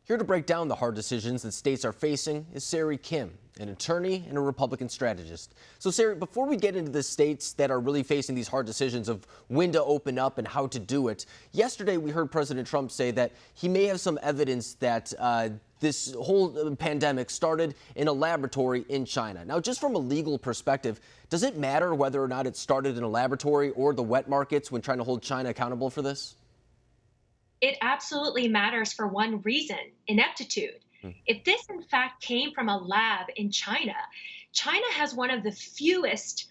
Here to break down the hard decisions that states are facing is Sery Kim, an attorney and a Republican strategist. So, Sery, before we get into the states that are really facing these hard decisions of when to open up and how to do it, yesterday we heard President Trump say that he may have some evidence that this whole pandemic started in a laboratory in China. Now, just from a legal perspective, does it matter whether or not it started in a laboratory or the wet markets when trying to hold China accountable for this? It absolutely matters for one reason: ineptitude. If this, in fact, came from a lab in China, China has one of the fewest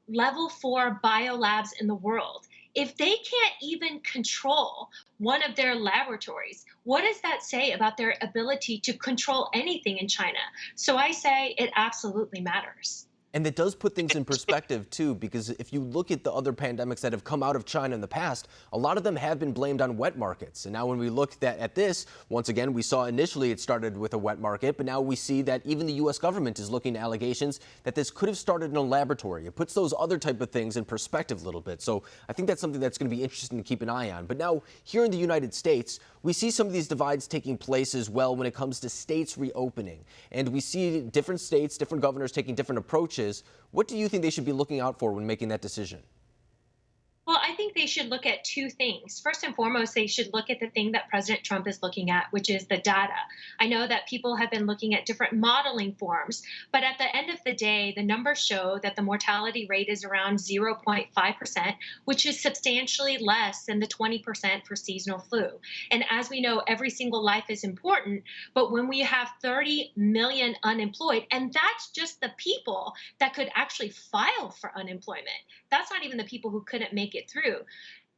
level 4 biolabs in the world. If they can't even control one of their laboratories, what does that say about their ability to control anything in China? So I say it absolutely matters. And it does put things in perspective, too, because if you look at the other pandemics that have come out of China in the past, a lot of them have been blamed on wet markets. And now when we look at this, once again, we saw initially it started with a wet market, but now we see that even the U.S. government is looking at allegations that this could have started in a laboratory. It puts those other type of things in perspective a little bit. So I think that's something that's going to be interesting to keep an eye on. But now here in the United States, we see some of these divides taking place as well when it comes to states reopening. And we see different states, different governors taking different approaches. What do you think they should be looking out for when making that decision? Well, I think they should look at two things. First and foremost, they should look at the thing that President Trump is looking at, which is the data. I know that people have been looking at different modeling forms, but at the end of the day, the numbers show that the mortality rate is around 0.5%, which is substantially less than the 20% for seasonal flu. And as we know, every single life is important, but when we have 30 million unemployed, and that's just the people that could actually file for unemployment, that's not even the people who couldn't make it through.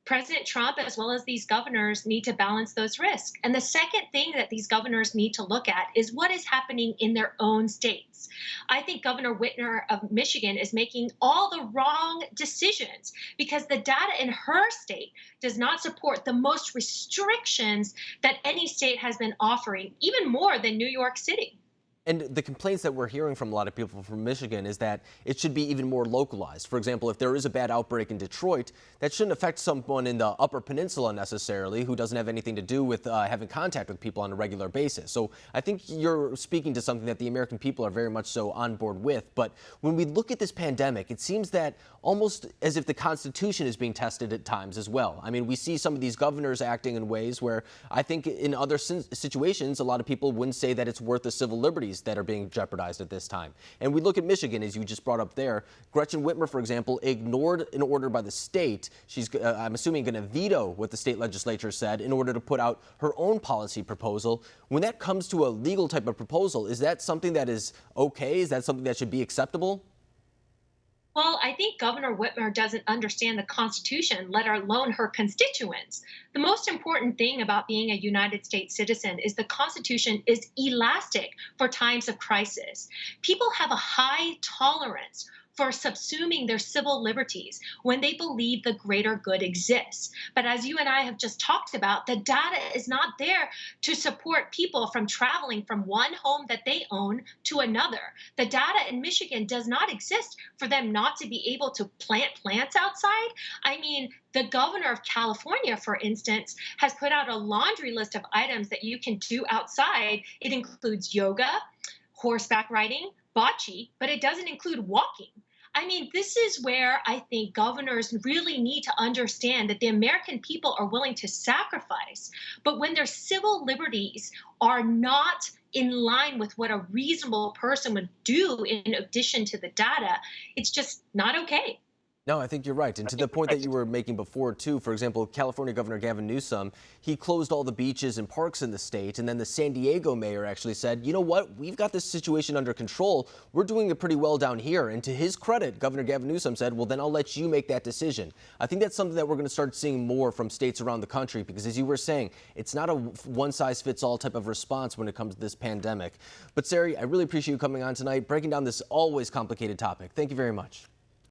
President Trump, as well as these governors, need to balance those risks. And the second thing that these governors need to look at is what is happening in their own states. I think Governor Whitmer of Michigan is making all the wrong decisions because the data in her state does not support the most restrictions that any state has been offering, even more than New York City. And the complaints that we're hearing from a lot of people from Michigan is that it should be even more localized. For example, if there is a bad outbreak in Detroit, that shouldn't affect someone in the Upper Peninsula necessarily who doesn't have anything to do with having contact with people on a regular basis. So I think you're speaking to something that the American people are very much so on board with. But when we look at this pandemic, it seems that almost as if the Constitution is being tested at times as well. I mean, we see some of these governors acting in ways where I think in other situations, a lot of people wouldn't say that it's worth the civil liberties that are being jeopardized at this time. And we look at Michigan, as you just brought up there. Gretchen Whitmer, for example, ignored an order by the state. She's, I'm assuming, going to veto what the state legislature said in order to put out her own policy proposal. When that comes to a legal type of proposal, is that something that is okay? Is that something that should be acceptable? Well, I think Governor Whitmer doesn't understand the Constitution, let alone her constituents. The most important thing about being a United States citizen is the Constitution is elastic for times of crisis. People have a high tolerance for subsuming their civil liberties when they believe the greater good exists. But as you and I have just talked about, the data is not there to support people from traveling from one home that they own to another. The data in Michigan does not exist for them not to be able to plant plants outside. I mean, the governor of California, for instance, has put out a laundry list of items that you can do outside. It includes yoga, horseback riding, bocce, but it doesn't include walking. I mean, this is where I think governors really need to understand that the American people are willing to sacrifice. But when their civil liberties are not in line with what a reasonable person would do in addition to the data, it's just not okay. No, I think you're right. And to the point that you were making before, too, for example, California Governor Gavin Newsom, he closed all the beaches and parks in the state. And then the San Diego mayor actually said, you know what, we've got this situation under control. We're doing it pretty well down here. And to his credit, Governor Gavin Newsom said, well, then I'll let you make that decision. I think that's something that we're going to start seeing more from states around the country, because as you were saying, it's not a one-size-fits-all type of response when it comes to this pandemic. But, Sery, I really appreciate you coming on tonight, breaking down this always complicated topic. Thank you very much.